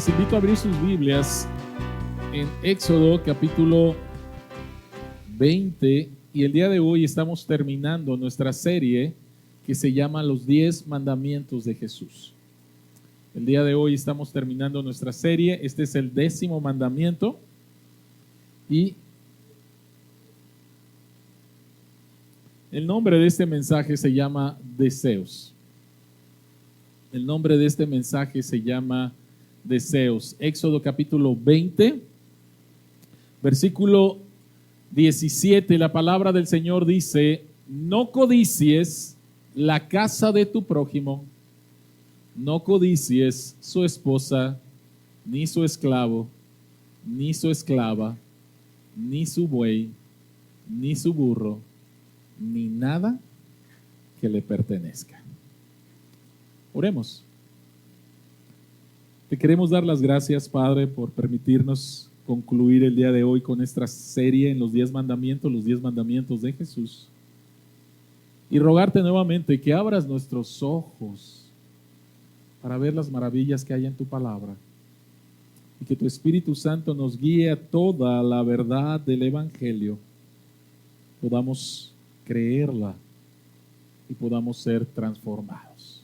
Les invito a abrir sus Biblias en Éxodo capítulo 20 y el día de hoy estamos terminando nuestra serie que se llama Los 10 Mandamientos de Jesús. El día de hoy estamos terminando nuestra serie, este es el 10º mandamiento y el nombre de este mensaje se llama Deseos. El nombre de este mensaje se llama Deseos. Éxodo capítulo 20, versículo 17, la palabra del Señor dice: no codicies la casa de tu prójimo, no codicies su esposa, ni su esclavo, ni su esclava, ni su buey, ni su burro, ni nada que le pertenezca. Oremos. Te queremos dar las gracias, Padre, por permitirnos concluir el día de hoy con esta serie en los 10 mandamientos, los 10 mandamientos de Jesús. Y rogarte nuevamente que abras nuestros ojos para ver las maravillas que hay en tu palabra. Y que tu Espíritu Santo nos guíe a toda la verdad del Evangelio. Podamos creerla y podamos ser transformados.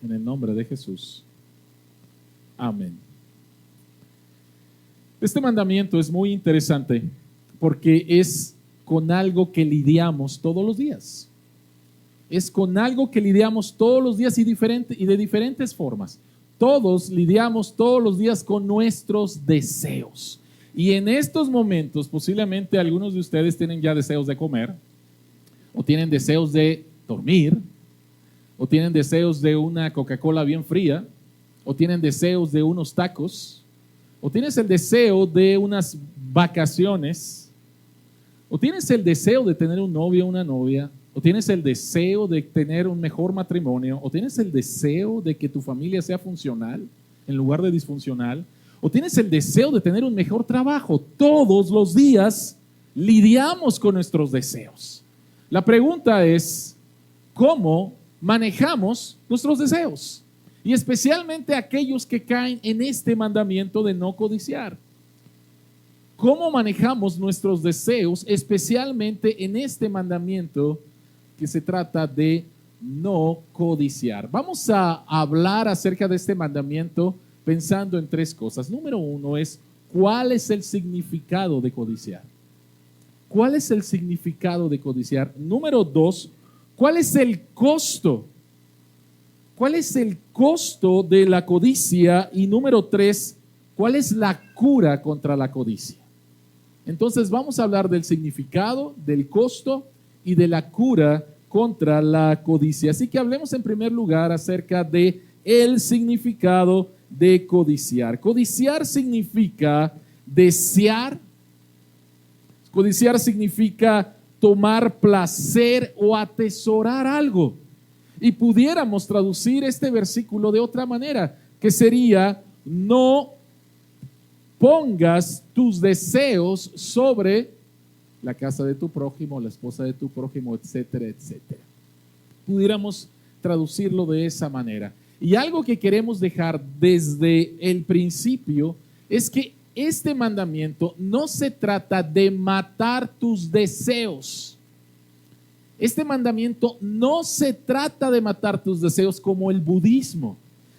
En el nombre de Jesús. Amén. Este mandamiento es muy interesante porque es con algo que lidiamos todos los días. Es con algo que lidiamos todos los días y de diferentes formas. Todos lidiamos todos los días con nuestros deseos. Y en estos momentos, posiblemente algunos de ustedes tienen ya deseos de comer, o tienen deseos de dormir, o tienen deseos de una Coca-Cola bien fría, o tienen deseos de unos tacos, o tienes el deseo de unas vacaciones, o tienes el deseo de tener un novio o una novia, o tienes el deseo de tener un mejor matrimonio, o tienes el deseo de que tu familia sea funcional en lugar de disfuncional, o tienes el deseo de tener un mejor trabajo. Todos los días lidiamos con nuestros deseos. La pregunta es, ¿cómo manejamos nuestros deseos? Y especialmente aquellos que caen en este mandamiento de no codiciar. ¿Cómo manejamos nuestros deseos, especialmente en este mandamiento que se trata de no codiciar? Vamos a hablar acerca de este mandamiento pensando en 3 cosas. Número 1 es, ¿cuál es el significado de codiciar? ¿Cuál es el significado de codiciar? Número 2, ¿cuál es el costo? ¿Cuál es el costo de la codicia? Y número 3, ¿cuál es la cura contra la codicia? Entonces vamos a hablar del significado, del costo y de la cura contra la codicia. Así que hablemos en primer lugar acerca de el significado de codiciar. Codiciar significa desear. Codiciar significa tomar placer o atesorar algo. Y pudiéramos traducir este versículo de otra manera, que sería: no pongas tus deseos sobre la casa de tu prójimo, la esposa de tu prójimo, etcétera, etcétera. Pudiéramos traducirlo de esa manera. Y algo que queremos dejar desde el principio es que este mandamiento no se trata de matar tus deseos. Este mandamiento no se trata de matar tus deseos como el budismo.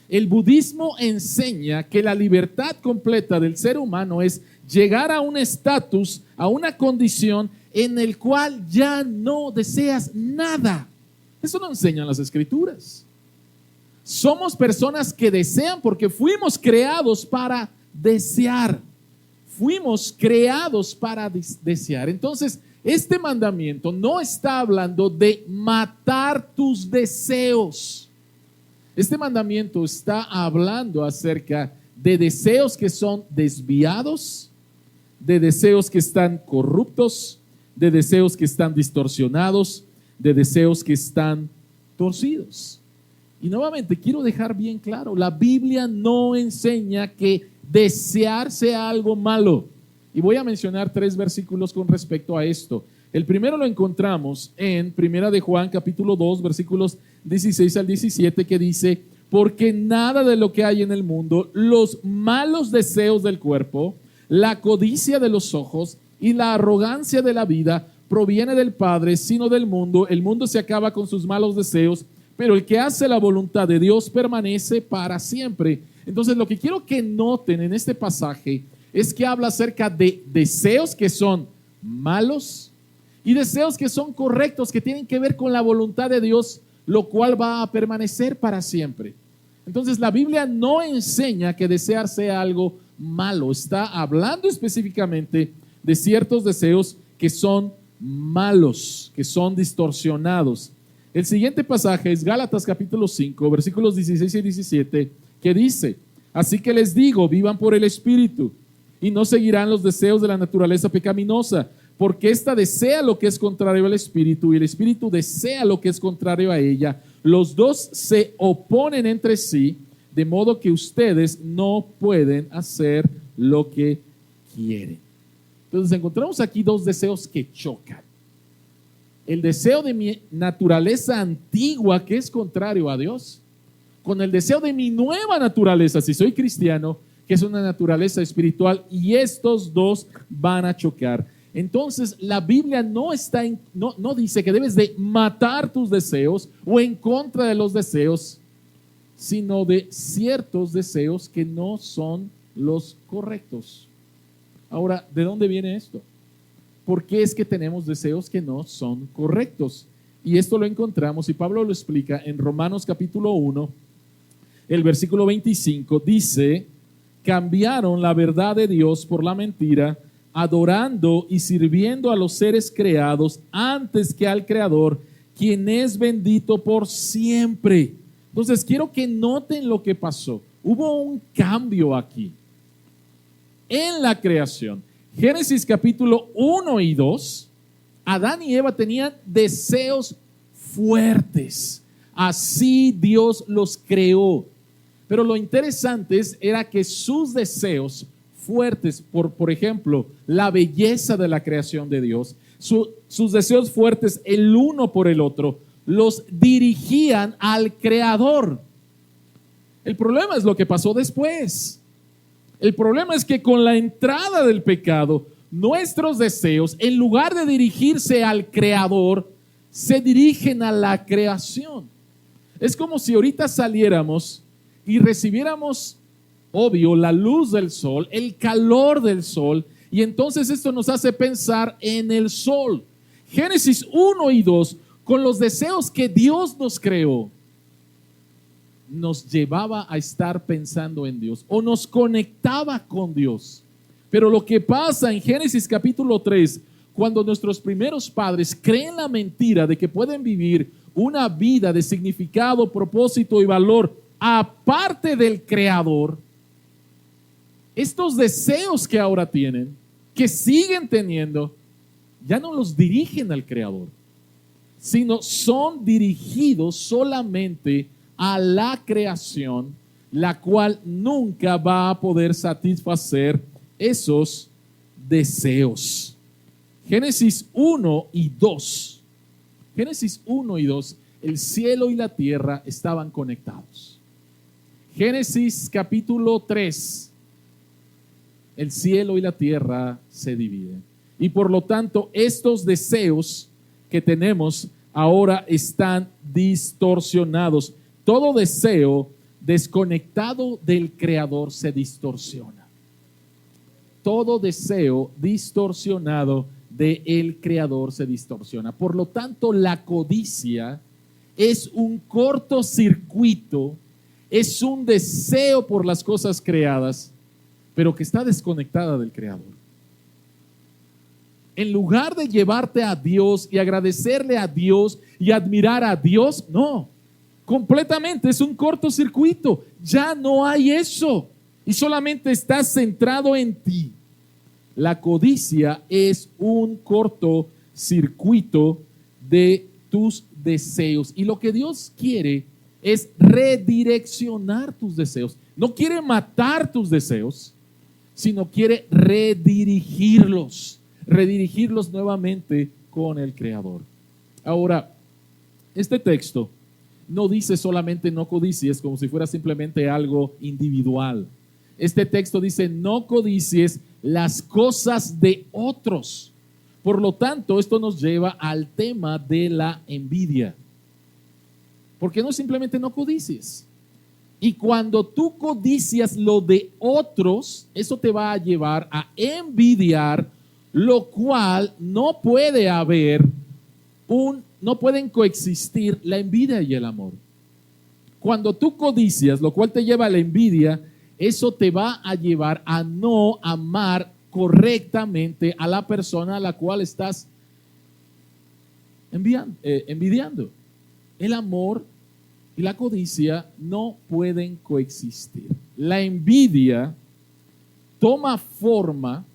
El budismo enseña que la libertad completa del ser humano es llegar a un estatus, a una condición en el cual ya no deseas nada. Eso no enseñan las Escrituras. Somos personas que desean porque fuimos creados para desear. Fuimos creados para desear. Entonces, este mandamiento no está hablando de matar tus deseos. Este mandamiento está hablando acerca de deseos que son desviados, de deseos que están corruptos, de deseos que están distorsionados, de deseos que están torcidos. Y nuevamente quiero dejar bien claro, la Biblia no enseña que desear sea algo malo. Y voy a mencionar 3 versículos con respecto a esto. El primero lo encontramos en Primera de Juan capítulo 2 versículos 16 al 17 que dice: porque nada de lo que hay en el mundo, los malos deseos del cuerpo, la codicia de los ojos y la arrogancia de la vida proviene del Padre, sino del mundo. El mundo se acaba con sus malos deseos, pero el que hace la voluntad de Dios permanece para siempre. Entonces, lo que quiero que noten en este pasaje es que habla acerca de deseos que son malos y deseos que son correctos, que tienen que ver con la voluntad de Dios, lo cual va a permanecer para siempre. Entonces, la Biblia no enseña que desear sea algo malo. Está hablando específicamente de ciertos deseos que son malos, que son distorsionados. El siguiente pasaje es Gálatas capítulo 5, versículos 16 y 17, que dice: así que les digo, vivan por el Espíritu y no seguirán los deseos de la naturaleza pecaminosa, porque ésta desea lo que es contrario al Espíritu y el Espíritu desea lo que es contrario a ella. Los dos se oponen entre sí, de modo que ustedes no pueden hacer lo que quieren. Entonces encontramos aquí dos deseos que chocan. El deseo de mi naturaleza antigua, que es contrario a Dios, con el deseo de mi nueva naturaleza, si soy cristiano, que es una naturaleza espiritual, y estos dos van a chocar. Entonces la Biblia no dice que debes de matar tus deseos o en contra de los deseos, sino de ciertos deseos que no son los correctos. Ahora, ¿de dónde viene esto? ¿Por qué es que tenemos deseos que no son correctos? Y esto lo encontramos, y Pablo lo explica en Romanos capítulo 1, el versículo 25, dice: cambiaron la verdad de Dios por la mentira, adorando y sirviendo a los seres creados antes que al Creador, quien es bendito por siempre. Entonces, quiero que noten lo que pasó. Hubo un cambio aquí en la creación. Génesis capítulo 1 y 2, Adán y Eva tenían deseos fuertes. Así Dios los creó. Pero lo interesante era que sus deseos fuertes, por ejemplo, la belleza de la creación de Dios, sus deseos fuertes el uno por el otro, los dirigían al Creador. El problema es lo que pasó después. El problema es que con la entrada del pecado, nuestros deseos, en lugar de dirigirse al Creador, se dirigen a la creación. Es como si ahorita saliéramos y recibiéramos, obvio, la luz del sol, el calor del sol, y entonces esto nos hace pensar en el sol. Génesis 1 y 2, con los deseos que Dios nos creó, nos llevaba a estar pensando en Dios o nos conectaba con Dios. Pero lo que pasa en Génesis capítulo 3, cuando nuestros primeros padres creen la mentira de que pueden vivir una vida de significado, propósito y valor aparte del Creador, estos deseos que ahora tienen, que siguen teniendo, ya no los dirigen al Creador, sino son dirigidos solamente a la creación, la cual nunca va a poder satisfacer esos deseos. Génesis 1 y 2. Génesis 1 y 2, el cielo y la tierra estaban conectados. Génesis capítulo 3, el cielo y la tierra se dividen. Y por lo tanto, estos deseos que tenemos ahora están distorsionados. Todo deseo desconectado del Creador se distorsiona. Todo deseo distorsionado del Creador se distorsiona. Por lo tanto, la codicia es un cortocircuito, es un deseo por las cosas creadas, pero que está desconectada del Creador. En lugar de llevarte a Dios y agradecerle a Dios y admirar a Dios, no. Completamente, es un cortocircuito. Ya no hay eso. Y solamente estás centrado en ti. La codicia es un cortocircuito de tus deseos. Y lo que Dios quiere es redireccionar tus deseos. No quiere matar tus deseos, sino quiere redirigirlos nuevamente con el Creador. Ahora, este texto no dice solamente no codicies como si fuera simplemente algo individual. Este texto dice no codicies las cosas de otros. Por lo tanto, esto nos lleva al tema de la envidia. Porque no simplemente no codicies. Y cuando tú codicias lo de otros, eso te va a llevar a envidiar, lo cual no pueden coexistir la envidia y el amor. Cuando tú codicias, lo cual te lleva a la envidia, eso te va a llevar a no amar correctamente a la persona a la cual estás envidiando. El amor y la codicia no pueden coexistir. La envidia toma forma,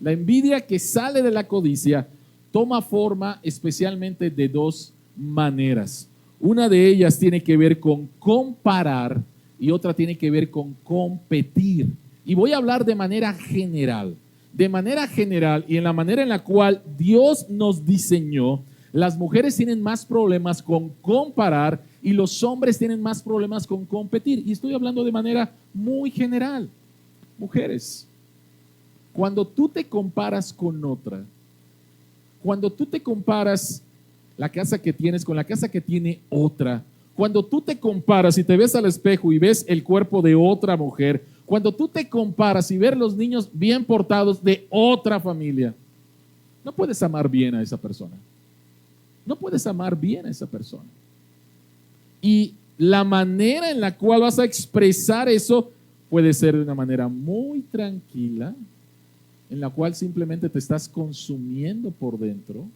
la envidia que sale de la codicia toma forma especialmente de dos maneras. Una de ellas tiene que ver con comparar y otra tiene que ver con competir. Y voy a hablar de manera general. De manera general y en la manera en la cual Dios nos diseñó, las mujeres tienen más problemas con comparar y los hombres tienen más problemas con competir. Y estoy hablando de manera muy general. Mujeres, cuando tú te comparas con otra, cuando tú te comparas la casa que tienes con la casa que tiene otra, cuando tú te comparas y te ves al espejo y ves el cuerpo de otra mujer, cuando tú te comparas y ves los niños bien portados de otra familia, no puedes amar bien a esa persona. No puedes amar bien a esa persona. Y la manera en la cual vas a expresar eso puede ser de una manera muy tranquila, en la cual simplemente te estás consumiendo por dentro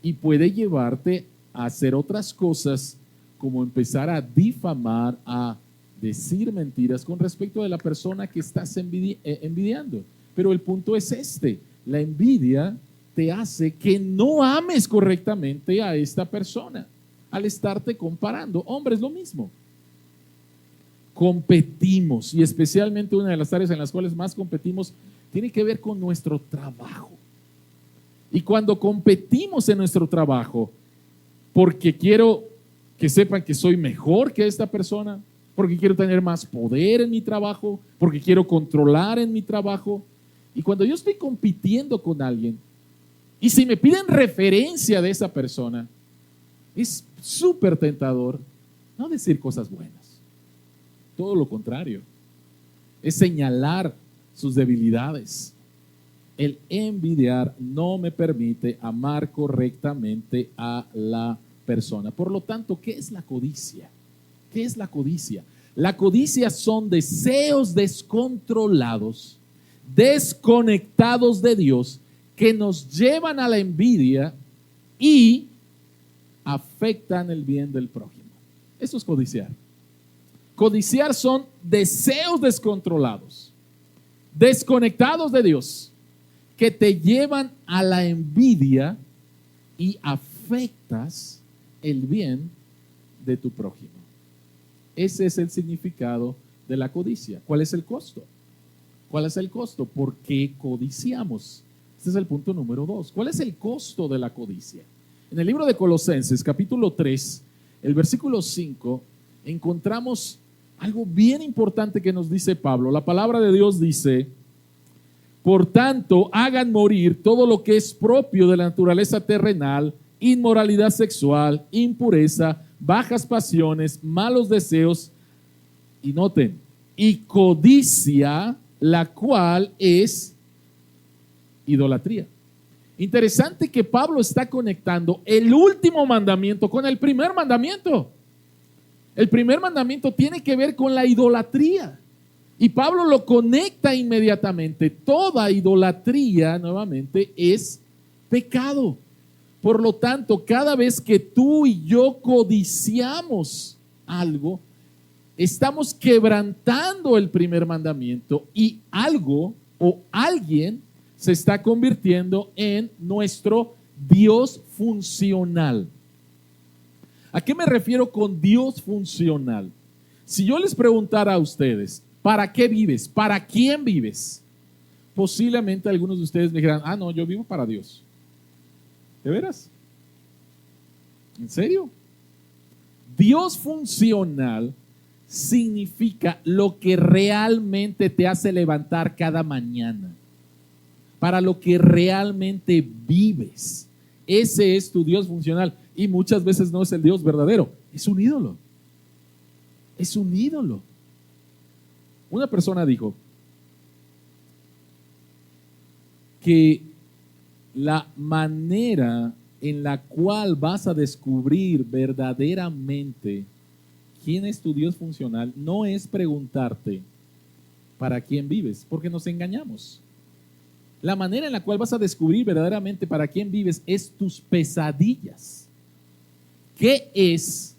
y puede llevarte a hacer otras cosas como empezar a difamar, a decir mentiras con respecto de la persona que estás envidiando. Pero el punto es este, la envidia te hace que no ames correctamente a esta persona al estarte comparando. Hombre, es lo mismo. Competimos y especialmente una de las áreas en las cuales más competimos tiene que ver con nuestro trabajo. Y cuando competimos en nuestro trabajo, porque quiero que sepan que soy mejor que esta persona, porque quiero tener más poder en mi trabajo, porque quiero controlar en mi trabajo. Y cuando yo estoy compitiendo con alguien, y si me piden referencia de esa persona, es súper tentador no decir cosas buenas. Todo lo contrario. Es señalar sus debilidades. El envidiar no me permite amar correctamente a la persona. Por lo tanto, ¿qué es la codicia? ¿Qué es la codicia? La codicia son deseos descontrolados, desconectados de Dios, que nos llevan a la envidia y afectan el bien del prójimo. Eso es codiciar. Codiciar son deseos descontrolados, desconectados de Dios, que te llevan a la envidia y afectas el bien de tu prójimo. Ese es el significado de la codicia. ¿Cuál es el costo? ¿Cuál es el costo? ¿Por qué codiciamos? Este es el punto número 2. ¿Cuál es el costo de la codicia? En el libro de Colosenses, capítulo 3, el versículo 5, encontramos algo bien importante que nos dice Pablo. La palabra de Dios dice: por tanto, hagan morir todo lo que es propio de la naturaleza terrenal, inmoralidad sexual, impureza, bajas pasiones, malos deseos, y noten, y codicia, la cual es idolatría. Interesante que Pablo está conectando el último mandamiento con el primer mandamiento. El primer mandamiento tiene que ver con la idolatría. Y Pablo lo conecta inmediatamente. Toda idolatría, nuevamente, es pecado. Por lo tanto, cada vez que tú y yo codiciamos algo, estamos quebrantando el primer mandamiento y algo o alguien se está convirtiendo en nuestro Dios funcional. ¿A qué me refiero con Dios funcional? Si yo les preguntara a ustedes, ¿para qué vives? ¿Para quién vives? Posiblemente algunos de ustedes me dijeran: ah, no, yo vivo para Dios. ¿De veras? ¿En serio? Dios funcional significa lo que realmente te hace levantar cada mañana, para lo que realmente vives. Ese es tu Dios funcional. Y muchas veces no es el Dios verdadero, es un ídolo. Es un ídolo. Una persona dijo que la manera en la cual vas a descubrir verdaderamente quién es tu Dios funcional no es preguntarte para quién vives, porque nos engañamos. La manera en la cual vas a descubrir verdaderamente para quién vives es tus pesadillas. ¿Qué es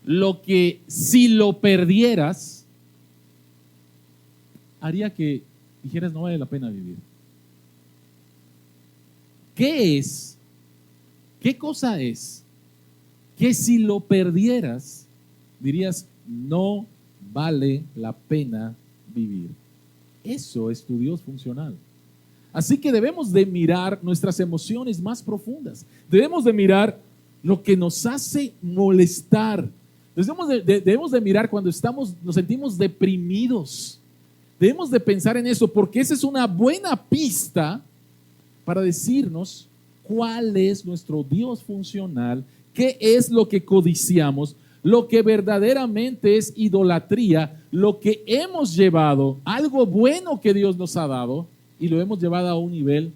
lo que si lo perdieras haría que dijeras no vale la pena vivir? ¿Qué es? ¿Qué cosa es que si lo perdieras dirías no vale la pena vivir? Eso es tu Dios funcional. Así que debemos de mirar nuestras emociones más profundas. Debemos de mirar lo que nos hace molestar. Debemos de mirar cuando nos sentimos deprimidos. Debemos de pensar en eso porque esa es una buena pista para decirnos cuál es nuestro Dios funcional, qué es lo que codiciamos, lo que verdaderamente es idolatría, lo que hemos llevado, algo bueno que Dios nos ha dado, y lo hemos llevado a un nivel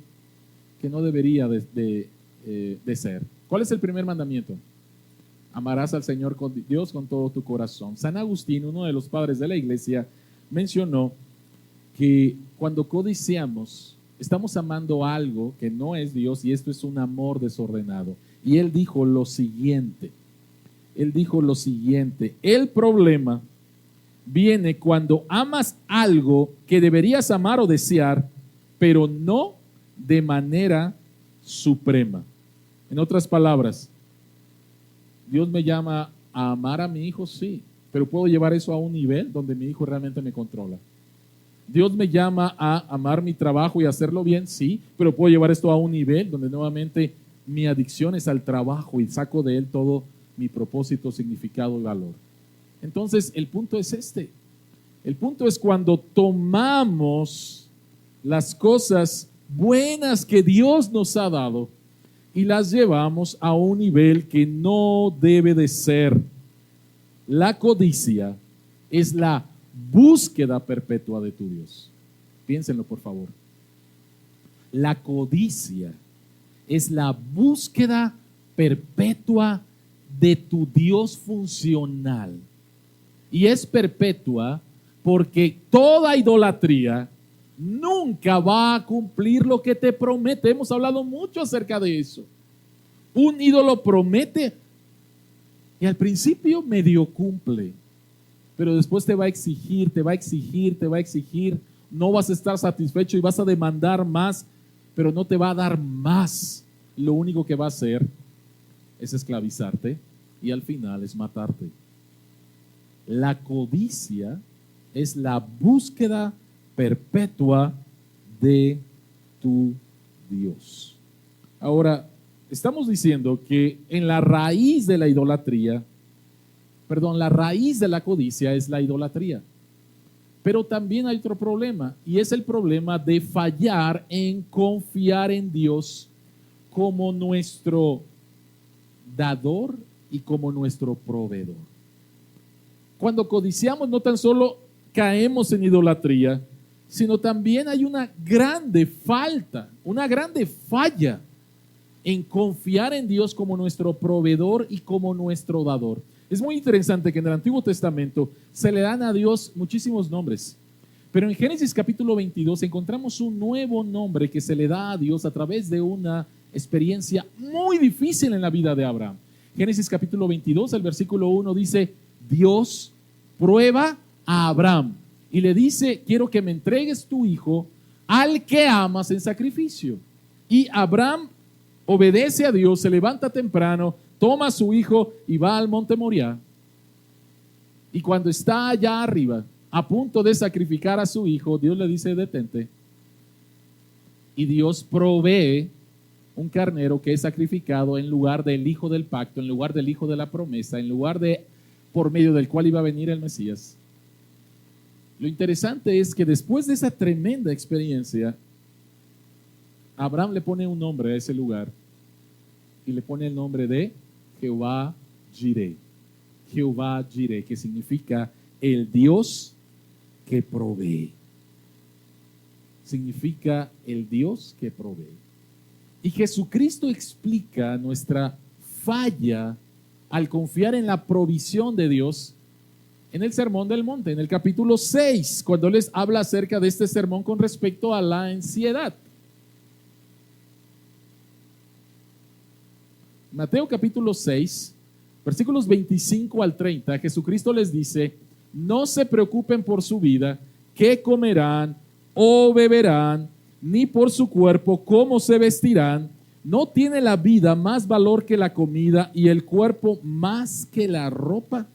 que no debería de ser. ¿Cuál es el primer mandamiento? Amarás al Señor Dios con todo tu corazón. San Agustín, uno de los padres de la iglesia, mencionó que cuando codiciamos, estamos amando algo que no es Dios y esto es un amor desordenado. Y él dijo lo siguiente, el problema viene cuando amas algo que deberías amar o desear, pero no de manera suprema. En otras palabras, Dios me llama a amar a mi hijo, sí, pero puedo llevar eso a un nivel donde mi hijo realmente me controla. Dios me llama a amar mi trabajo y hacerlo bien, sí, pero puedo llevar esto a un nivel donde nuevamente mi adicción es al trabajo y saco de él todo mi propósito, significado y valor. Entonces, el punto es este. El punto es cuando tomamos las cosas buenas que Dios nos ha dado y las llevamos a un nivel que no debe de ser. La codicia es la búsqueda perpetua de tu Dios. Piénsenlo, por favor. La codicia es la búsqueda perpetua de tu Dios funcional. Y es perpetua porque toda idolatría nunca va a cumplir lo que te promete. Hemos hablado mucho acerca de eso. Un ídolo promete y al principio medio cumple, pero después te va a exigir, no vas a estar satisfecho y vas a demandar más, pero no te va a dar más. Lo único que va a hacer es esclavizarte y al final es matarte. La codicia es la búsqueda perpetua de tu Dios. Ahora, estamos diciendo que en la raíz de la idolatría, la raíz de la codicia es la idolatría. Pero también hay otro problema, y es el problema de fallar en confiar en Dios como nuestro dador y como nuestro proveedor. Cuando codiciamos, no tan solo caemos en idolatría, sino también hay una grande falta, una grande falla en confiar en Dios como nuestro proveedor y como nuestro dador. Es muy interesante que en el Antiguo Testamento se le dan a Dios muchísimos nombres, pero en Génesis capítulo 22 encontramos un nuevo nombre que se le da a Dios a través de una experiencia muy difícil en la vida de Abraham. Génesis capítulo 22, el versículo 1 dice, Dios prueba a Abraham y le dice, quiero que me entregues tu hijo al que amas en sacrificio. Y Abraham obedece a Dios, se levanta temprano, toma a su hijo y va al monte Moriah. Y cuando está allá arriba, a punto de sacrificar a su hijo, Dios le dice, detente. Y Dios provee un carnero que es sacrificado en lugar del hijo del pacto, en lugar del hijo de la promesa, en lugar de por medio del cual iba a venir el Mesías. Lo interesante es que después de esa tremenda experiencia, Abraham le pone un nombre a ese lugar y le pone el nombre de Jehová Jireh. Jehová Jireh, que significa el Dios que provee. Significa el Dios que provee. Y Jesucristo explica nuestra falla al confiar en la provisión de Dios en el Sermón del Monte, en el capítulo 6, cuando les habla acerca de este sermón con respecto a la ansiedad. Mateo capítulo 6, versículos 25 al 30, Jesucristo les dice: no se preocupen por su vida, qué comerán o beberán, ni por su cuerpo, cómo se vestirán. ¿No tiene la vida más valor que la comida y el cuerpo más que la ropa?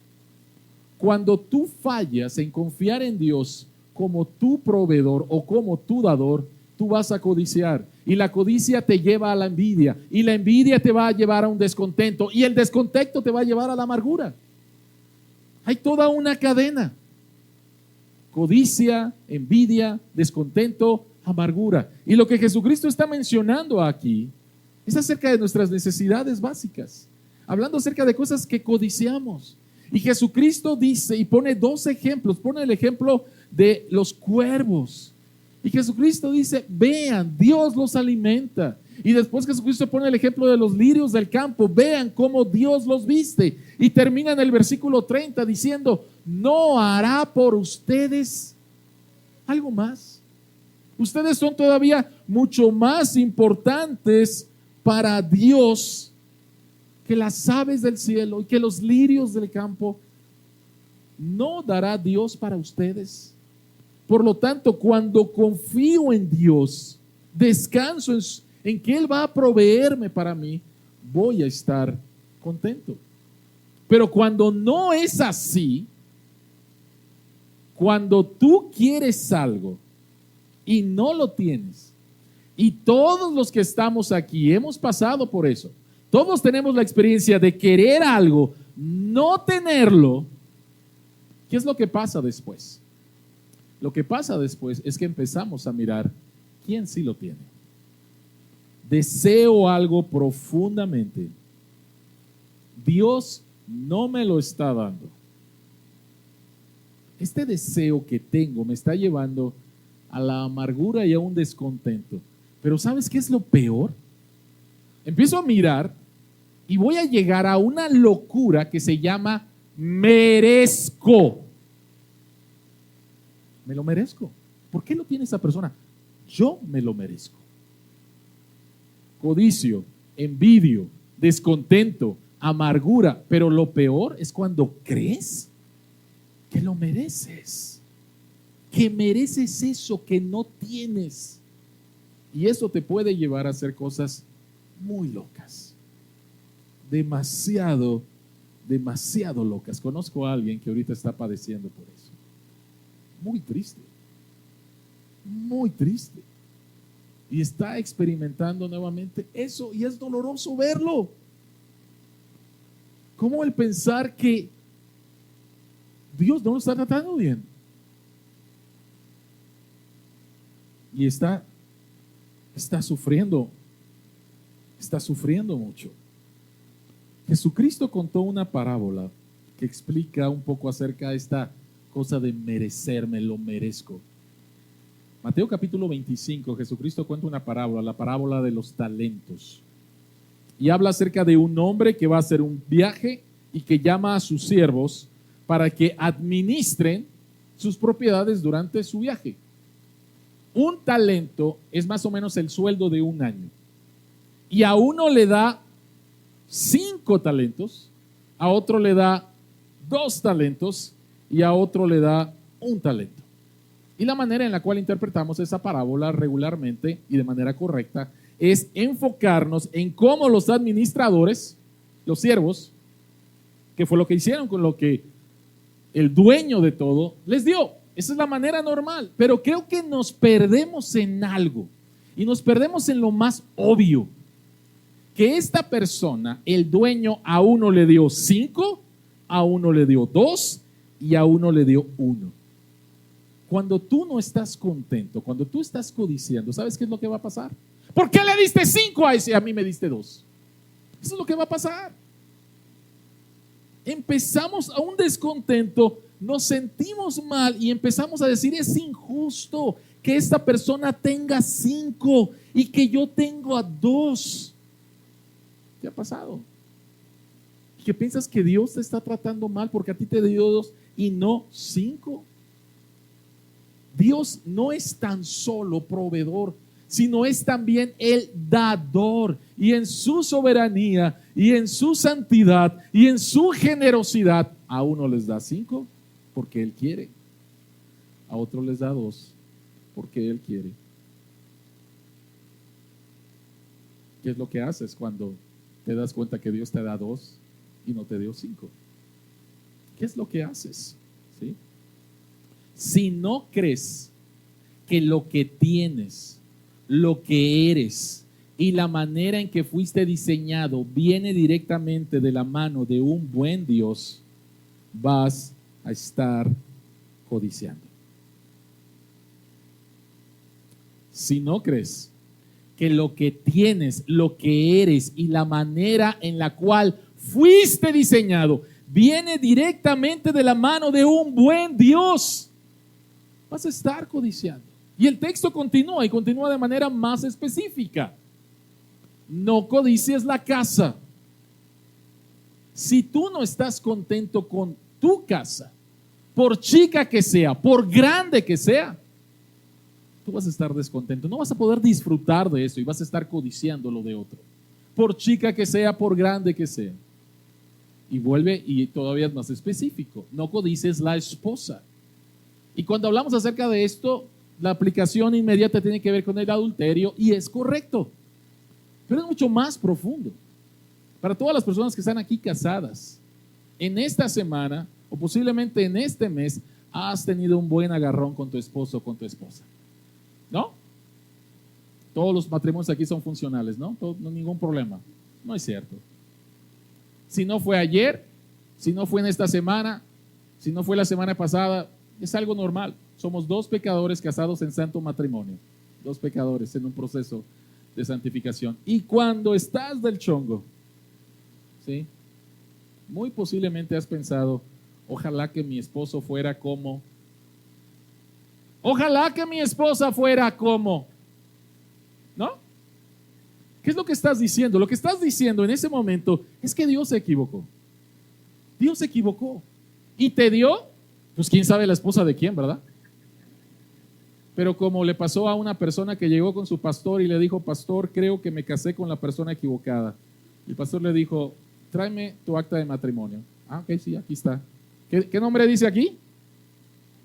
Cuando tú fallas en confiar en Dios como tu proveedor o como tu dador, tú vas a codiciar. Y la codicia te lleva a la envidia. Y la envidia te va a llevar a un descontento. Y el descontento te va a llevar a la amargura. Hay toda una cadena. Codicia, envidia, descontento, amargura. Y lo que Jesucristo está mencionando aquí es acerca de nuestras necesidades básicas. Hablando acerca de cosas que codiciamos. Y Jesucristo dice y pone dos ejemplos. Pone el ejemplo de los cuervos. Y Jesucristo dice: vean, Dios los alimenta. Y después Jesucristo pone el ejemplo de los lirios del campo. Vean cómo Dios los viste. Y termina en el versículo 30 diciendo: ¿no hará por ustedes algo más? Ustedes son todavía mucho más importantes para Dios que las aves del cielo y que los lirios del campo. ¿No dará Dios para ustedes? Por lo tanto, cuando confío en Dios, descanso en que Él va a proveerme para mí, voy a estar contento. Pero cuando no es así, cuando tú quieres algo y no lo tienes, y todos los que estamos aquí hemos pasado por eso, todos tenemos la experiencia de querer algo, no tenerlo, ¿qué es lo que pasa después? Lo que pasa después es que empezamos a mirar quién sí lo tiene. Deseo algo profundamente. Dios no me lo está dando. Este deseo que tengo me está llevando a la amargura y a un descontento. Pero ¿sabes qué es lo peor? Empiezo a mirar y voy a llegar a una locura que se llama merezco. Me lo merezco. ¿Por qué lo tiene esa persona? Yo me lo merezco. Codicio, envidio, descontento, amargura. Pero lo peor es cuando crees que lo mereces. Que mereces eso que no tienes. Y eso te puede llevar a hacer cosas muy locas. Demasiado locas. Conozco a alguien que ahorita está padeciendo por eso. Muy triste. Muy triste. Y está experimentando nuevamente eso, y es doloroso verlo. ¿Cómo el pensar que Dios no lo está tratando bien? Y está sufriendo mucho. Jesucristo contó una parábola que explica un poco acerca de esta cosa de merecer, me lo merezco. Mateo capítulo 25, Jesucristo cuenta una parábola, la parábola de los talentos. Y habla acerca de un hombre que va a hacer un viaje y que llama a sus siervos para que administren sus propiedades durante su viaje. Un talento es más o menos el sueldo de un año. Y a uno le da 5 talentos, a otro le da 2 talentos y a otro le da 1 talento. Y la manera en la cual interpretamos esa parábola regularmente y de manera correcta es enfocarnos en cómo los administradores, los siervos, que fue lo que hicieron con lo que el dueño de todo les dio. Esa es la manera normal, pero creo que nos perdemos en algo y nos perdemos en lo más obvio. que esta persona, el dueño, a uno le dio 5, a uno le dio 2 y a uno le dio 1. Cuando tú no estás contento, cuando tú estás codiciando, ¿sabes qué es lo que va a pasar? ¿Por qué le diste 5 a ese y a mí me diste 2? Eso es lo que va a pasar. Empezamos a un descontento, nos sentimos mal y empezamos a decir: es injusto que esta persona tenga 5 y que yo tengo a 2. ¿Qué ha pasado? ¿Qué piensas que Dios te está tratando mal porque a ti te dio 2 y no 5? Dios no es tan solo proveedor, sino es también el dador. Y en su soberanía y en su santidad y en su generosidad, a uno les da 5 porque Él quiere, a otro les da 2 porque Él quiere. ¿Qué es lo que haces cuando te das cuenta que Dios te da 2 y no te dio 5? ¿Qué es lo que haces? ¿Sí? Si no crees que lo que tienes, lo que eres y la manera en que fuiste diseñado viene directamente de la mano de un buen Dios, vas a estar codiciando. Si no crees que lo que tienes, lo que eres y la manera en la cual fuiste diseñado viene directamente de la mano de un buen Dios, vas a estar codiciando. Y el texto continúa y continúa de manera más específica. No codicies la casa. Si tú no estás contento con tu casa, por chica que sea, por grande que sea, tú vas a estar descontento. No vas a poder disfrutar de eso y vas a estar codiciando lo de otro. Por chica que sea, por grande que sea. Y vuelve y todavía es más específico. No codicies la esposa. Y cuando hablamos acerca de esto, la aplicación inmediata tiene que ver con el adulterio y es correcto. Pero es mucho más profundo. Para todas las personas que están aquí casadas, en esta semana o posiblemente en este mes, has tenido un buen agarrón con tu esposo o con tu esposa. ¿No? Todos los matrimonios aquí son funcionales, ¿no? No, ningún problema. No es cierto. Si no fue ayer, si no fue en esta semana, si no fue la semana pasada, es algo normal. Somos 2 pecadores casados en santo matrimonio. 2 pecadores en un proceso de santificación. Y cuando estás del chongo, ¿sí? Muy posiblemente has pensado: ojalá que mi esposo fuera como... Ojalá que mi esposa fuera como... ¿No? ¿Qué es lo que estás diciendo? Lo que estás diciendo en ese momento es que Dios se equivocó. Dios se equivocó. Y te dio, pues quién sabe la esposa de quién, ¿verdad? Pero como le pasó a una persona que llegó con su pastor y le dijo: pastor, creo que me casé con la persona equivocada. Y el pastor le dijo: tráeme tu acta de matrimonio. Ah, ok, sí, aquí está. ¿Qué nombre dice aquí?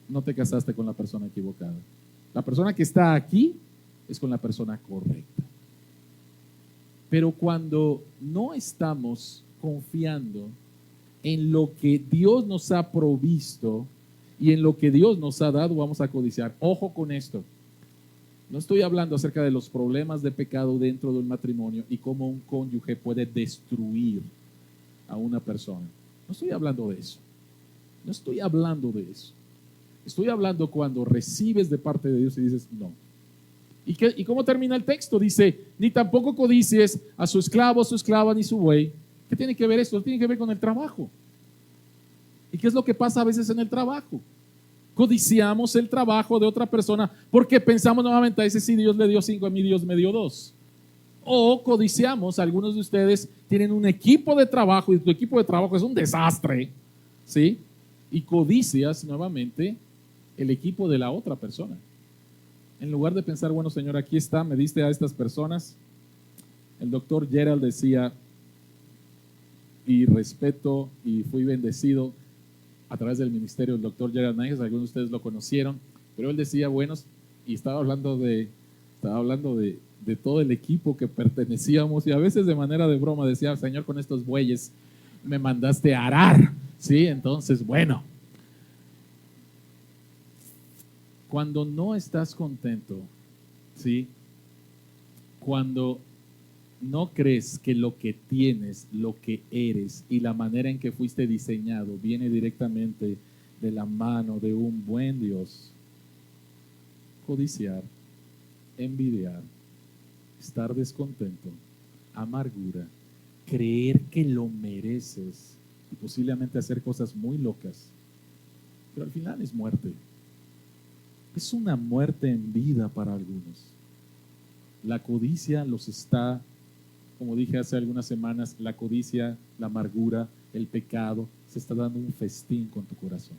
No te casaste con la persona equivocada. La persona que está aquí es con la persona correcta. Pero cuando no estamos confiando en lo que Dios nos ha provisto y en lo que Dios nos ha dado, vamos a codiciar. Ojo con esto. No estoy hablando acerca de los problemas de pecado dentro del matrimonio y cómo un cónyuge puede destruir a una persona. No estoy hablando de eso. No estoy hablando de eso. Estoy hablando cuando recibes de parte de Dios y dices no. ¿Y cómo termina el texto? Dice: ni tampoco codicies a su esclavo, su esclava, ni su buey. ¿Qué tiene que ver esto? Tiene que ver con el trabajo. ¿Y qué es lo que pasa a veces en el trabajo? Codiciamos el trabajo de otra persona porque pensamos nuevamente: a ese sí Dios le dio 5, a mí Dios me dio 2. O codiciamos, algunos de ustedes tienen un equipo de trabajo y tu equipo de trabajo es un desastre, ¿sí? Y codicias nuevamente el equipo de la otra persona. En lugar de pensar: bueno, Señor, aquí está, me diste a estas personas. El doctor Gerald decía, y respeto y fui bendecido a través del ministerio del doctor Gerald Nájez, algunos de ustedes lo conocieron, pero él decía, bueno, y estaba hablando de todo el equipo que pertenecíamos, y a veces de manera de broma decía: Señor, con estos bueyes me mandaste a arar, ¿sí? Entonces, bueno, cuando no estás contento, ¿sí? Cuando ¿No crees que lo que tienes, lo que eres y la manera en que fuiste diseñado viene directamente de la mano de un buen Dios? Codiciar, envidiar, estar descontento, amargura, creer que lo mereces y posiblemente hacer cosas muy locas, pero al final es muerte. Es una muerte en vida para algunos. La codicia los está, como dije hace algunas semanas, la codicia, la amargura, el pecado, se está dando un festín con tu corazón.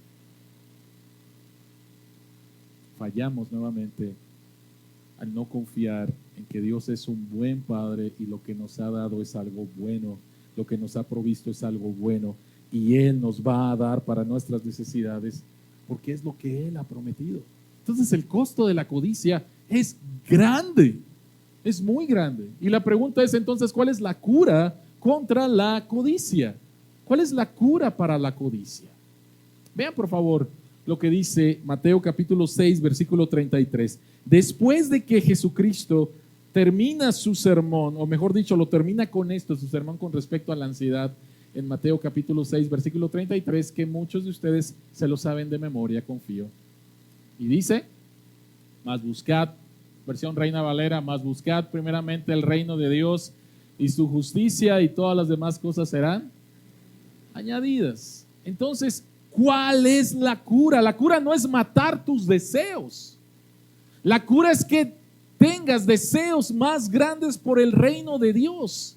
Fallamos nuevamente al no confiar en que Dios es un buen Padre y lo que nos ha dado es algo bueno, lo que nos ha provisto es algo bueno y Él nos va a dar para nuestras necesidades porque es lo que Él ha prometido. Entonces el costo de la codicia es grande, es muy grande. Y la pregunta es entonces, ¿cuál es la cura contra la codicia? ¿Cuál es la cura para la codicia? Vean por favor lo que dice Mateo capítulo 6, versículo 33. Después de que Jesucristo termina su sermón, o mejor dicho, lo termina con esto, su sermón con respecto a la ansiedad, en Mateo capítulo 6, versículo 33, que muchos de ustedes se lo saben de memoria, confío. Y dice, mas buscad, versión Reina Valera, mas buscad primeramente el reino de Dios y su justicia y todas las demás cosas serán añadidas. Entonces, ¿cuál es la cura? La cura no es matar tus deseos. La cura es que tengas deseos más grandes por el reino de Dios.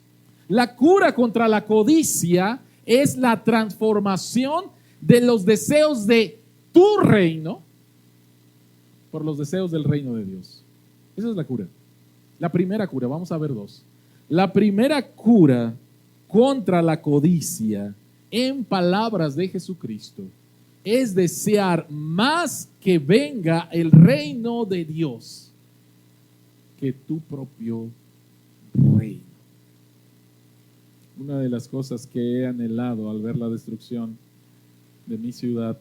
La cura contra la codicia es la transformación de los deseos de tu reino por los deseos del reino de Dios. Esa es la cura. La primera cura, vamos a ver dos. La primera cura contra la codicia, en palabras de Jesucristo, es desear más que venga el reino de Dios que tu propio reino. Una de las cosas que he anhelado al ver la destrucción de mi ciudad,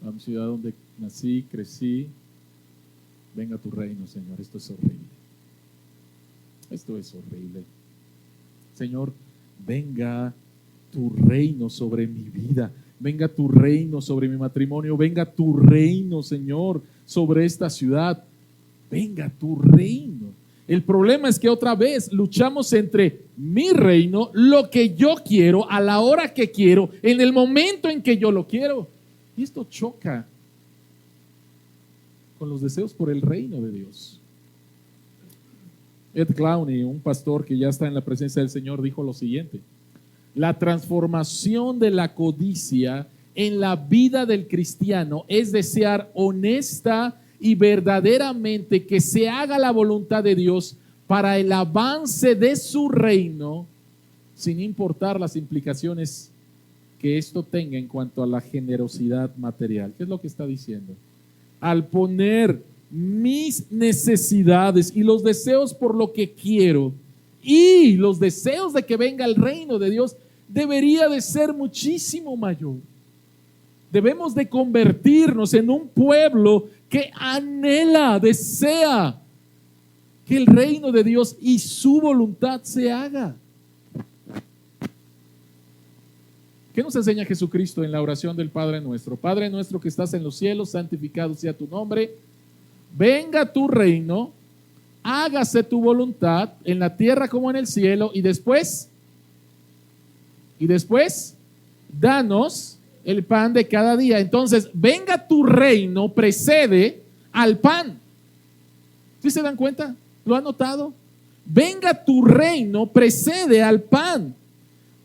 la ciudad donde nací, crecí, venga tu reino, Señor. Esto es horrible. Esto es horrible. Señor, venga tu reino sobre mi vida. Venga tu reino sobre mi matrimonio. Venga tu reino, Señor, sobre esta ciudad. Venga tu reino. El problema es que otra vez luchamos entre mi reino, lo que yo quiero, a la hora que quiero, en el momento en que yo lo quiero. Y esto choca con los deseos por el reino de Dios. Ed Clowney, un pastor que ya está en la presencia del Señor, dijo lo siguiente: la transformación de la codicia en la vida del cristiano es desear honesta y verdaderamente que se haga la voluntad de Dios para el avance de su reino, sin importar las implicaciones que esto tenga en cuanto a la generosidad material. ¿Qué es lo que está diciendo? Al poner mis necesidades y los deseos por lo que quiero y los deseos de que venga el reino de Dios, debería de ser muchísimo mayor. Debemos de convertirnos en un pueblo que anhela, desea que el reino de Dios y su voluntad se haga. ¿Qué nos enseña Jesucristo en la oración del Padre Nuestro? Padre nuestro que estás en los cielos, santificado sea tu nombre. Venga tu reino, hágase tu voluntad en la tierra como en el cielo. Y después, danos el pan de cada día. Entonces, venga tu reino precede al pan. ¿Sí se dan cuenta? ¿Lo han notado? Venga tu reino precede al pan.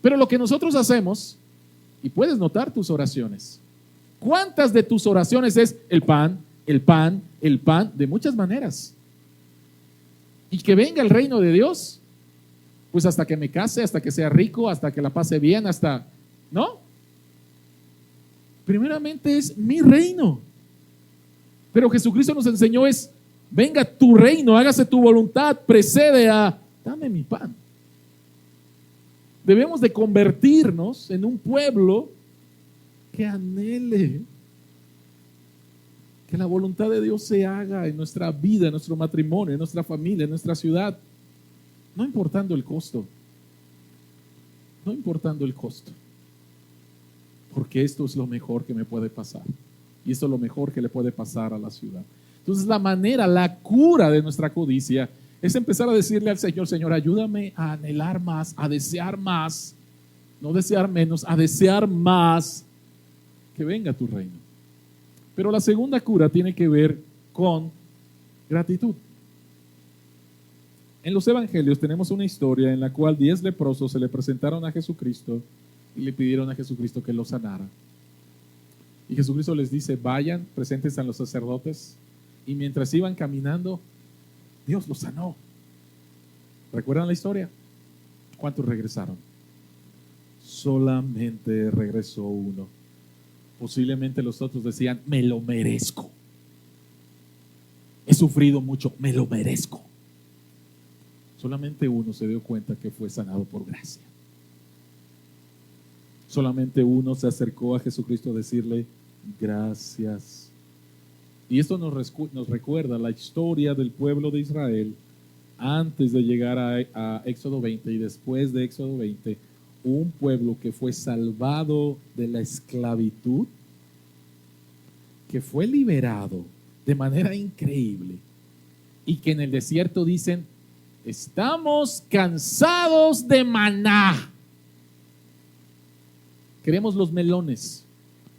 Pero lo que nosotros hacemos, y puedes notar tus oraciones, ¿cuántas de tus oraciones es el pan, el pan, el pan? De muchas maneras. Y que venga el reino de Dios, pues hasta que me case, hasta que sea rico, hasta que la pase bien, hasta, ¿no? Primeramente es mi reino. Pero Jesucristo nos enseñó es, venga tu reino, hágase tu voluntad, precede a, dame mi pan. Debemos de convertirnos en un pueblo que anhele que la voluntad de Dios se haga en nuestra vida, en nuestro matrimonio, en nuestra familia, en nuestra ciudad. no importando el costo, no importando el costo, porque esto es lo mejor que me puede pasar y esto es lo mejor que le puede pasar a la ciudad. Entonces la manera, la cura de nuestra codicia es empezar a decirle al Señor: Señor, ayúdame a anhelar más, a desear más, no desear menos, a desear más, que venga tu reino. Pero la segunda cura tiene que ver con gratitud. En los evangelios tenemos una historia en la cual 10 leprosos se le presentaron a Jesucristo y le pidieron a Jesucristo que los sanara. Y Jesucristo les dice: vayan, preséntense a los sacerdotes. Y mientras iban caminando, Dios los sanó. ¿Recuerdan la historia? ¿Cuántos regresaron? Solamente regresó uno. Posiblemente los otros decían: me lo merezco. He sufrido mucho, me lo merezco. Solamente uno se dio cuenta que fue sanado por gracia. Solamente uno se acercó a Jesucristo a decirle: gracias. Y esto nos recuerda la historia del pueblo de Israel antes de llegar a Éxodo 20 y después de Éxodo 20, un pueblo que fue salvado de la esclavitud, que fue liberado de manera increíble y que en el desierto dicen: estamos cansados de maná. Queremos los melones,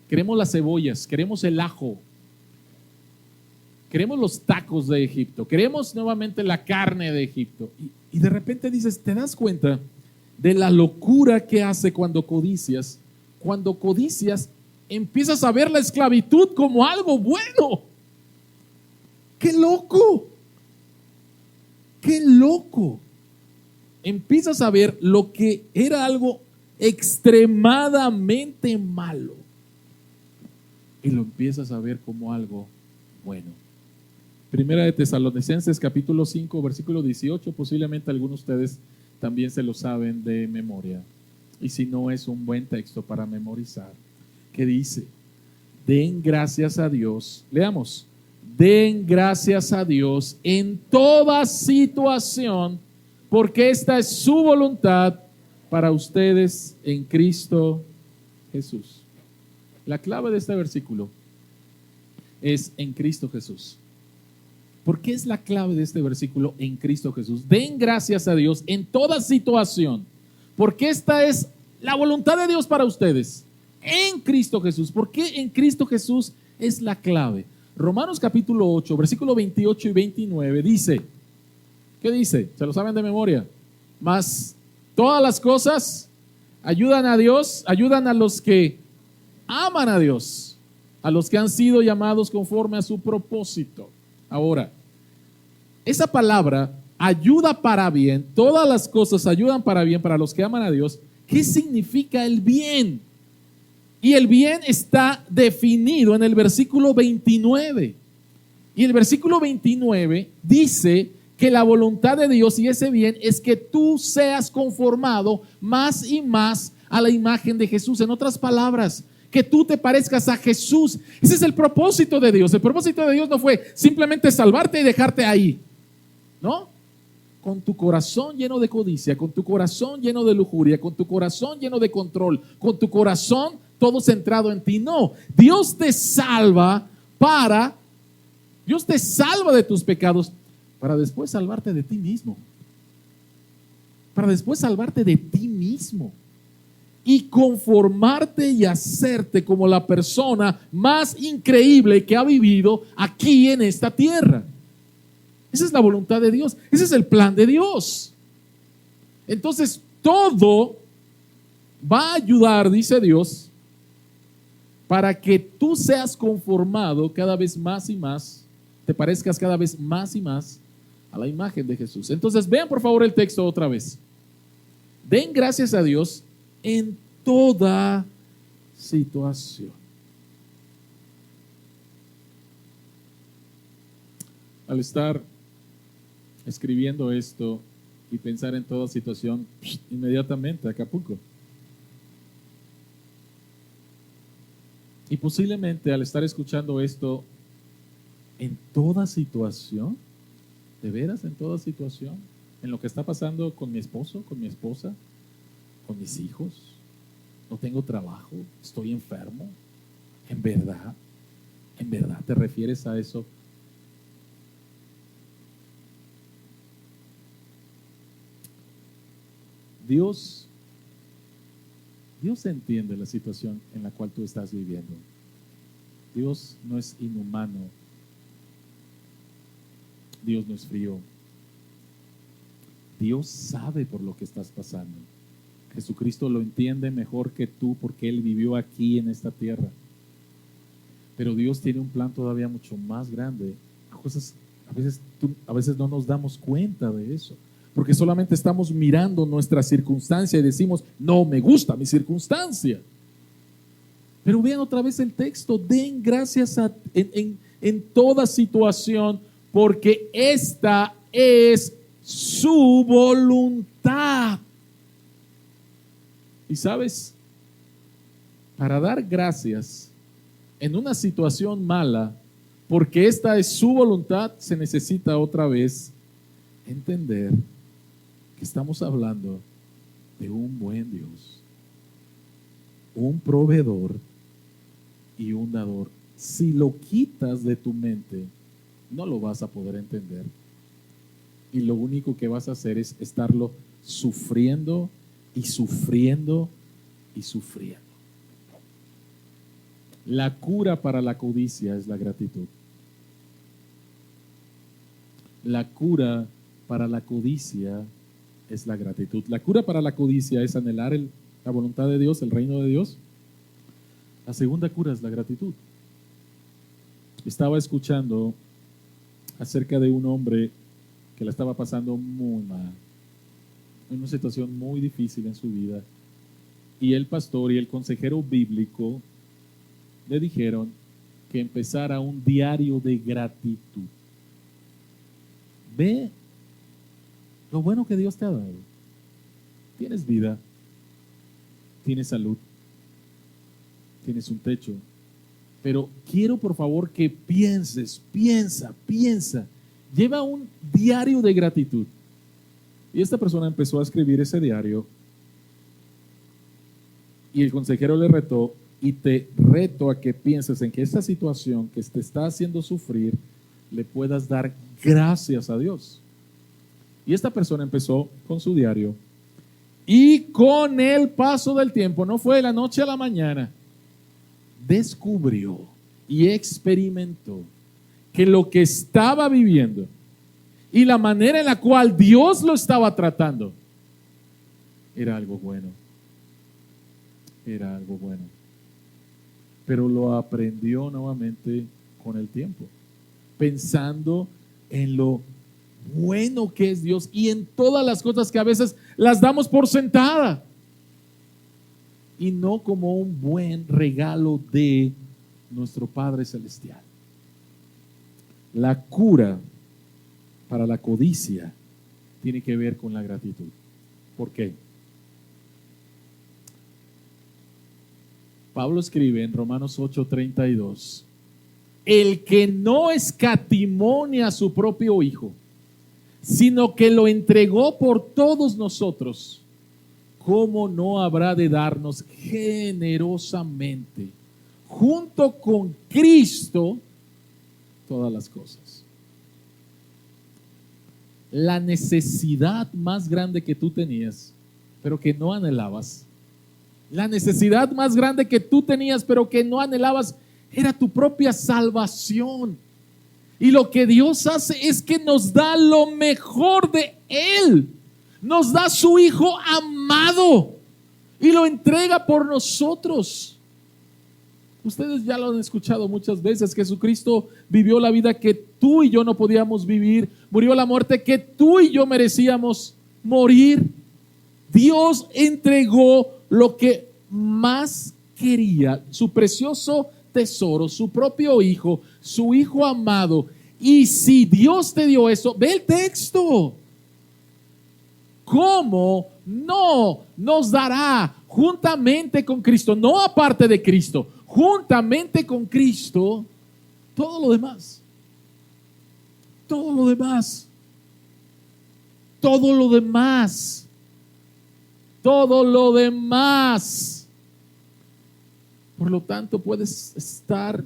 queremos las cebollas, queremos el ajo, queremos los tacos de Egipto, queremos nuevamente la carne de Egipto. Y de repente dices, te das cuenta de la locura que hace cuando codicias. Cuando codicias, empiezas a ver la esclavitud como algo bueno. ¡Qué loco! ¡Qué loco! Empiezas a ver lo que era algo extremadamente malo y lo empiezas a ver como algo bueno. Primera de Tesalonicenses capítulo 5 versículo 18, posiblemente algunos de ustedes también se lo saben de memoria, y si no, es un buen texto para memorizar, que dice: den gracias a Dios, leamos, den gracias a Dios en toda situación, porque esta es su voluntad para ustedes en Cristo Jesús. La clave de este versículo es en Cristo Jesús. ¿Por qué es la clave de este versículo en Cristo Jesús? Den gracias a Dios en toda situación, porque esta es la voluntad de Dios para ustedes en Cristo Jesús. ¿Por qué en Cristo Jesús es la clave? Romanos capítulo 8, versículo 28 y 29 dice, ¿qué dice? ¿Se lo saben de memoria? Mas todas las cosas ayudan a Dios, ayudan a los que aman a Dios, a los que han sido llamados conforme a su propósito. Ahora, esa palabra, ayuda para bien, todas las cosas ayudan para bien para los que aman a Dios. ¿Qué significa el bien? Y el bien está definido en el versículo 29. Y el versículo 29 dice que la voluntad de Dios y ese bien es que tú seas conformado más y más a la imagen de Jesús. En otras palabras, que tú te parezcas a Jesús. Ese es el propósito de Dios. El propósito de Dios no fue simplemente salvarte y dejarte ahí, ¿no? Con tu corazón lleno de codicia, con tu corazón lleno de lujuria, con tu corazón lleno de control, con tu corazón todo centrado en ti. No, Dios te salva de tus pecados para después salvarte de ti mismo. Para después salvarte de ti mismo y conformarte y hacerte como la persona más increíble que ha vivido aquí en esta tierra. Esa es la voluntad de Dios, ese es el plan de Dios. Entonces todo va a ayudar, dice Dios, para que tú seas conformado cada vez más y más, te parezcas cada vez más y más a la imagen de Jesús. Entonces vean por favor el texto otra vez. Den gracias a Dios en toda situación. Al estar escribiendo esto y pensar en toda situación, inmediatamente Acapulco. Y posiblemente al estar escuchando esto, en toda situación, ¿de veras en toda situación? en lo que está pasando con mi esposo, con mi esposa, con mis hijos. No tengo trabajo, estoy enfermo. ¿En verdad te refieres a eso? Dios entiende la situación en la cual tú estás viviendo. Dios no es inhumano. Dios no es frío. Dios sabe por lo que estás pasando. Jesucristo lo entiende mejor que tú porque Él vivió aquí en esta tierra. Pero Dios tiene un plan todavía mucho más grande. A veces no nos damos cuenta de eso, porque solamente estamos mirando nuestra circunstancia y decimos, no me gusta mi circunstancia. Pero vean otra vez el texto, den gracias en toda situación, porque esta es su voluntad. Y sabes, para dar gracias en una situación mala, porque esta es su voluntad, se necesita otra vez entender que estamos hablando de un buen Dios, un proveedor y un dador. Si lo quitas de tu mente, no lo vas a poder entender. Y lo único que vas a hacer es estarlo sufriendo y sufriendo y sufriendo. La cura para la codicia es la gratitud. La cura para la codicia es la gratitud. La cura para la codicia es anhelar la voluntad de Dios, el reino de Dios. La segunda cura es la gratitud. Estaba escuchando acerca de un hombre que la estaba pasando muy mal, en una situación muy difícil en su vida, y el pastor y el consejero bíblico le dijeron que empezara un diario de gratitud. Ve lo bueno que Dios te ha dado. Tienes vida, tienes salud, tienes un techo, pero quiero por favor que piensa. Lleva un diario de gratitud. Y esta persona empezó a escribir ese diario y el consejero le retó, y te reto a que pienses en que esta situación que te está haciendo sufrir le puedas dar gracias a Dios. Y esta persona empezó con su diario y con el paso del tiempo, no fue de la noche a la mañana, descubrió y experimentó que lo que estaba viviendo y la manera en la cual Dios lo estaba tratando era algo bueno. Era algo bueno. Pero lo aprendió nuevamente con el tiempo, pensando en lo bueno que es Dios y en todas las cosas que a veces las damos por sentada y no como un buen regalo de nuestro Padre Celestial. La cura para la codicia tiene que ver con la gratitud. ¿Por qué? Pablo escribe en Romanos 8:32, el que no escatimonia a su propio Hijo, sino que lo entregó por todos nosotros, ¿cómo no habrá de darnos generosamente, junto con Cristo, todas las cosas? La necesidad más grande que tú tenías, pero que no anhelabas, la necesidad más grande que tú tenías, pero que no anhelabas, era tu propia salvación. Y lo que Dios hace es que nos da lo mejor de Él. Nos da su Hijo amado y lo entrega por nosotros. Ustedes ya lo han escuchado muchas veces. Jesucristo vivió la vida que tú y yo no podíamos vivir. Murió la muerte que tú y yo merecíamos morir. Dios entregó lo que más quería, su precioso tesoro, su propio Hijo, su Hijo amado. Y si Dios te dio eso, ve el texto. ¿Cómo no nos dará juntamente con Cristo, no aparte de Cristo, juntamente con Cristo, todo lo demás? Todo lo demás. todo lo demás, por lo tanto puedes estar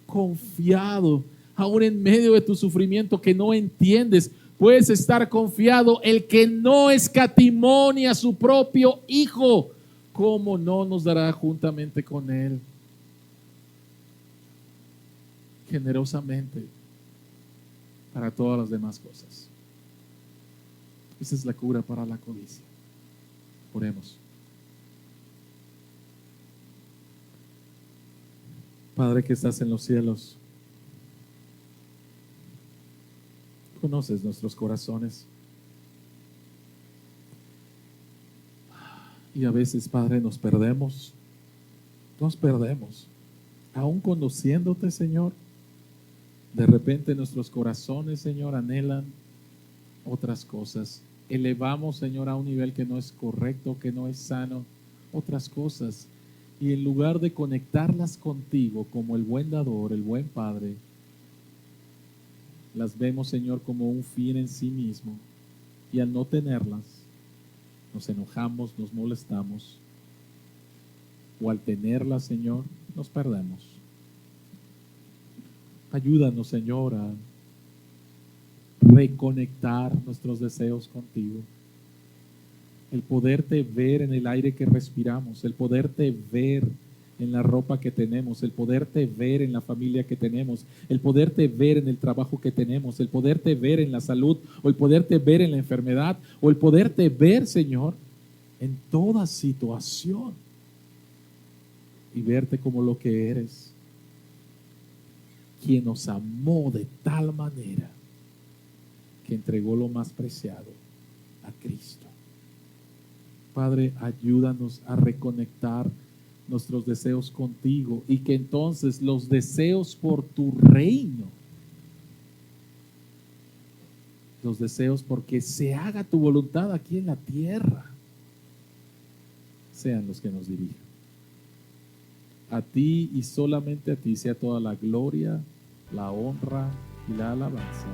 confiado, aún en medio de tu sufrimiento que no entiendes. Puedes estar confiado, el que no escatimó ni a su propio Hijo, ¿cómo no nos dará juntamente con Él generosamente para todas las demás cosas? Esa es la cura para la codicia. Oremos. Padre que estás en los cielos, conoces nuestros corazones. Y a veces, Padre, nos perdemos, aún conociéndote, Señor. De repente nuestros corazones, Señor, anhelan otras cosas. Elevamos, Señor, a un nivel que no es correcto, que no es sano, otras cosas. Y en lugar de conectarlas contigo como el buen dador, el buen Padre, las vemos, Señor, como un fin en sí mismo. Y al no tenerlas, nos enojamos, nos molestamos. O al tenerlas, Señor, nos perdemos. Ayúdanos, Señor, a reconectar nuestros deseos contigo. El poderte ver en el aire que respiramos, el poderte ver en la ropa que tenemos, el poderte ver en la familia que tenemos, el poderte ver en el trabajo que tenemos, el poderte ver en la salud, o el poderte ver en la enfermedad, o el poderte ver, Señor, en toda situación y verte como lo que eres, quien nos amó de tal manera que entregó lo más preciado, a Cristo. Padre, ayúdanos a reconectar nuestros deseos contigo y que entonces los deseos por tu reino, los deseos porque se haga tu voluntad aquí en la tierra, sean los que nos dirijan. A ti y solamente a ti sea toda la gloria, la honra y la alabanza